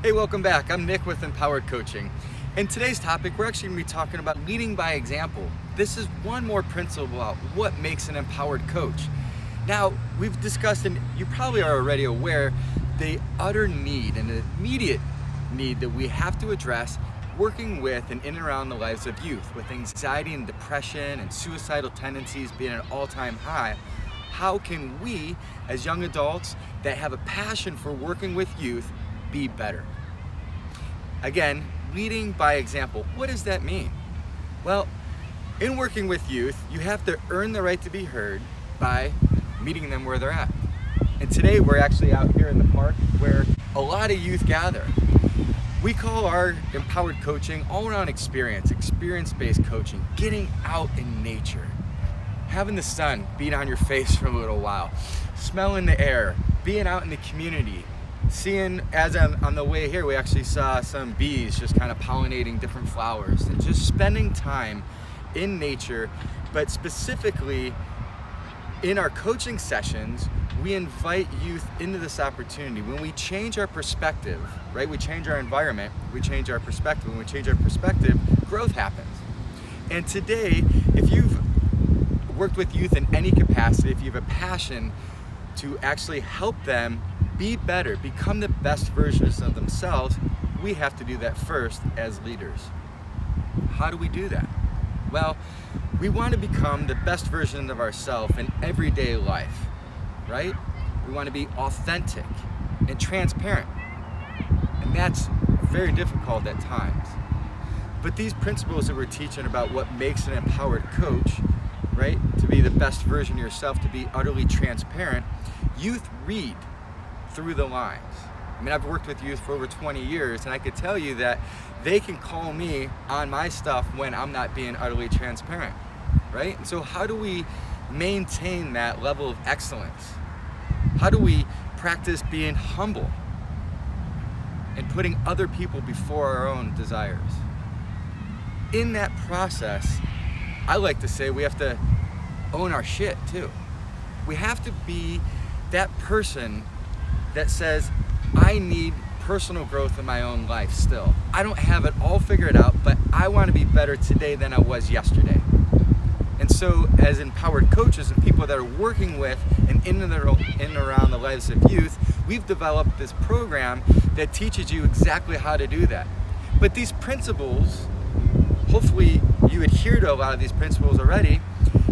Hey, welcome back. I'm Nick with Empowered Coaching. In today's topic, we're actually going to be talking about leading by example. This is one more principle about what makes an empowered coach. Now, we've discussed, and you probably are already aware, the utter need and the immediate need that we have to address working with and in and around the lives of youth, with anxiety and depression and suicidal tendencies being at an all-time high. How can we, as young adults that have a passion for working with youth, be better? Again, leading by example. What does that mean? Well, in working with youth, you have to earn the right to be heard by meeting them where they're at. And today we're actually out here in the park where a lot of youth gather. We call our empowered coaching all-around experience-based coaching, getting out in nature, having the sun beat on your face for a little while, smelling the air, being out in the community, seeing, as on the way here, we actually saw some bees just kind of pollinating different flowers and just spending time in nature. But specifically in our coaching sessions, we invite youth into this opportunity. When we change our perspective, right? We change our environment, we change our perspective. When we change our perspective, growth happens. And today, if you've worked with youth in any capacity, if you have a passion to actually help them be better, become the best versions of themselves, we have to do that first as leaders. How do we do that? Well, we want to become the best version of ourselves in everyday life, right? We want to be authentic and transparent. And that's very difficult at times. But these principles that we're teaching about what makes an empowered coach, right? To be the best version of yourself, to be utterly transparent, youth read through the lines. I mean, I've worked with youth for over 20 years, and I could tell you that they can call me on my stuff when I'm not being utterly transparent, right? And so how do we maintain that level of excellence? How do we practice being humble and putting other people before our own desires? In that process, I like to say we have to own our shit too. We have to be that person that says, I need personal growth in my own life still. I don't have it all figured out, but I want to be better today than I was yesterday. And so as empowered coaches and people that are working with and in and around the lives of youth, we've developed this program that teaches you exactly how to do that. But these principles, hopefully you adhere to a lot of these principles already.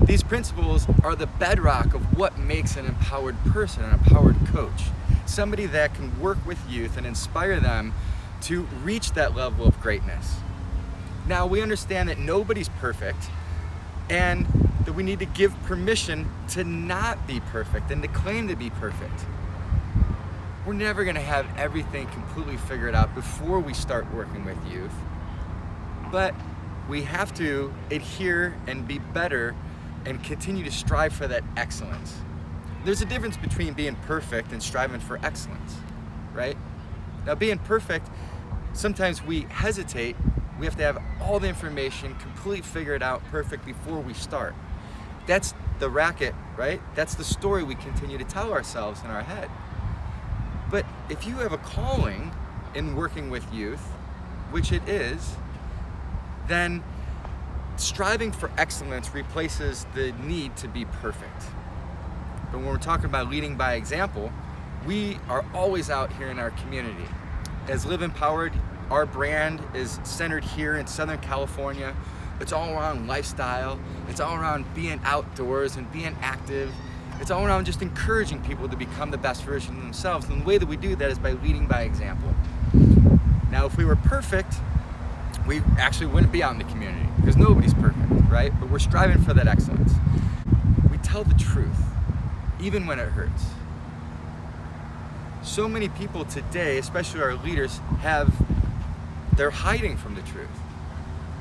These principles are the bedrock of what makes an empowered person, an empowered coach. Somebody that can work with youth and inspire them to reach that level of greatness. Now, we understand that nobody's perfect and that we need to give permission to not be perfect and to claim to be perfect. We're never going to have everything completely figured out before we start working with youth, but we have to adhere and be better and continue to strive for that excellence. There's a difference between being perfect and striving for excellence, right? Now, being perfect, sometimes we hesitate. We have to have all the information completely figured out perfect before we start. That's the racket, right? That's the story we continue to tell ourselves in our head. But if you have a calling in working with youth, which it is, then striving for excellence replaces the need to be perfect. But when we're talking about leading by example, we are always out here in our community. As Live Empowered, our brand is centered here in Southern California. It's all around lifestyle. It's all around being outdoors and being active. It's all around just encouraging people to become the best version of themselves. And the way that we do that is by leading by example. Now, if we were perfect, we actually wouldn't be out in the community because nobody's perfect, right? But we're striving for that excellence. We tell the truth, even when it hurts. So many people today, especially our leaders, they're hiding from the truth,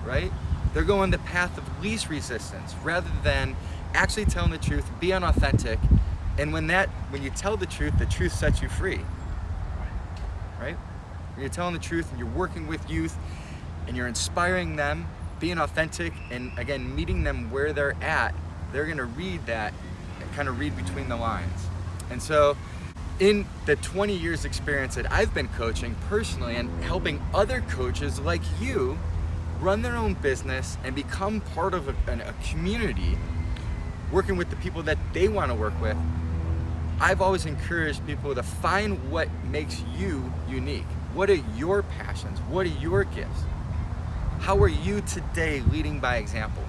right? They're going the path of least resistance rather than actually telling the truth, being authentic. And when you tell the truth sets you free, right? When you're telling the truth and you're working with youth and you're inspiring them, being authentic, and again, meeting them where they're at, they're gonna read that and kind of read between the lines. And so in the 20 years experience that I've been coaching personally and helping other coaches like you run their own business and become part of a community, working with the people that they want to work with, I've always encouraged people to find what makes you unique. What are your passions? What are your gifts? How are you today leading by example?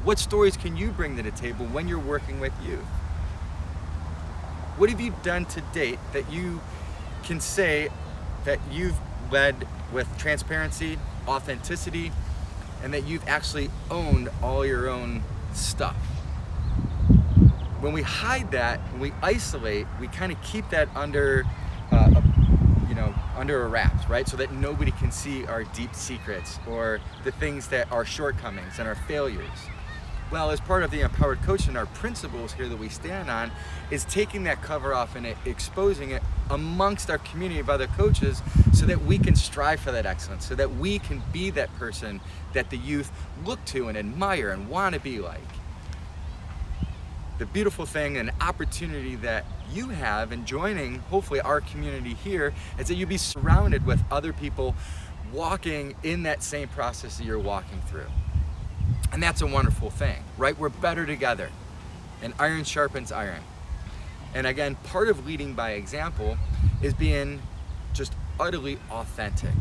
What stories can you bring to the table when you're working with youth? What have you done to date that you can say that you've led with transparency, authenticity, and that you've actually owned all your own stuff? When we hide that, when we isolate, we kind of keep that under under a wraps, right? So that nobody can see our deep secrets or the things that are shortcomings and our failures. Well, as part of the Empowered Coaching, our principles here that we stand on is taking that cover off and exposing it amongst our community of other coaches so that we can strive for that excellence, so that we can be that person that the youth look to and admire and want to be like. The beautiful thing and opportunity that you have in joining, hopefully, our community here is that you'll be surrounded with other people walking in that same process that you're walking through. And that's a wonderful thing, right? We're better together, and iron sharpens iron. And again, part of leading by example is being just utterly authentic.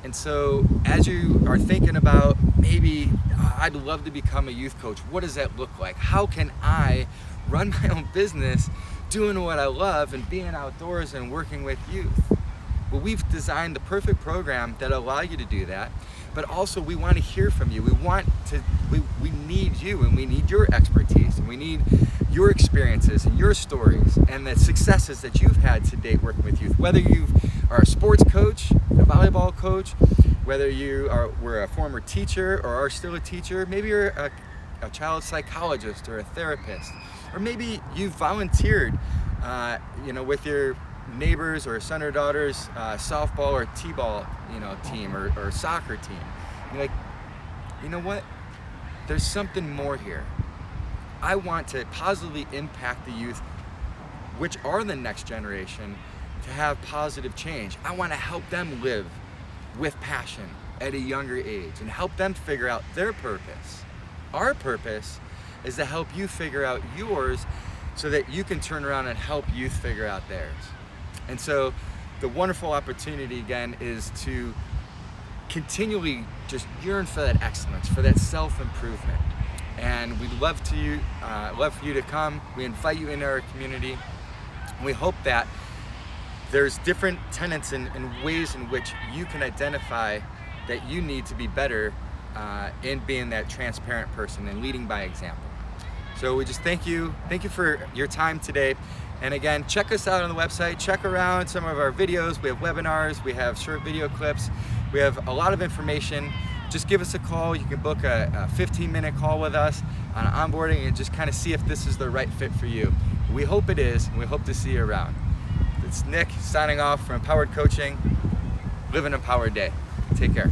And so as you are thinking about, maybe I'd love to become a youth coach, what does that look like? How can I run my own business doing what I love and being outdoors and working with youth? Well, we've designed the perfect program that allow you to do that, but also we want to hear from you. We need you, and we need your expertise, and we need your experiences and your stories and the successes that you've had to date working with youth. Whether you are a sports coach, a volleyball coach, whether were a former teacher or are still a teacher, maybe you're a child psychologist or a therapist, or maybe you've volunteered with your neighbors or son or daughter's softball or t-ball team or soccer team. You're like, you know what? There's something more here. I want to positively impact the youth, which are the next generation, to have positive change. I want to help them live with passion at a younger age and help them figure out their purpose. Our purpose is to help you figure out yours so that you can turn around and help youth figure out theirs. And so the wonderful opportunity again is to continually just yearn for that excellence, for that self-improvement. And we'd love for you to come. We invite you into our community. And we hope that there's different tenets and ways in which you can identify that you need to be better in being that transparent person and leading by example. So we just thank you for your time today. And again, check us out on the website, check around some of our videos. We have webinars, we have short video clips, we have a lot of information. Just give us a call. You can book a 15-minute call with us on onboarding and just kind of see if this is the right fit for you. We hope it is, and we hope to see you around. It's Nick signing off from Empowered Coaching. Live an empowered day. Take care.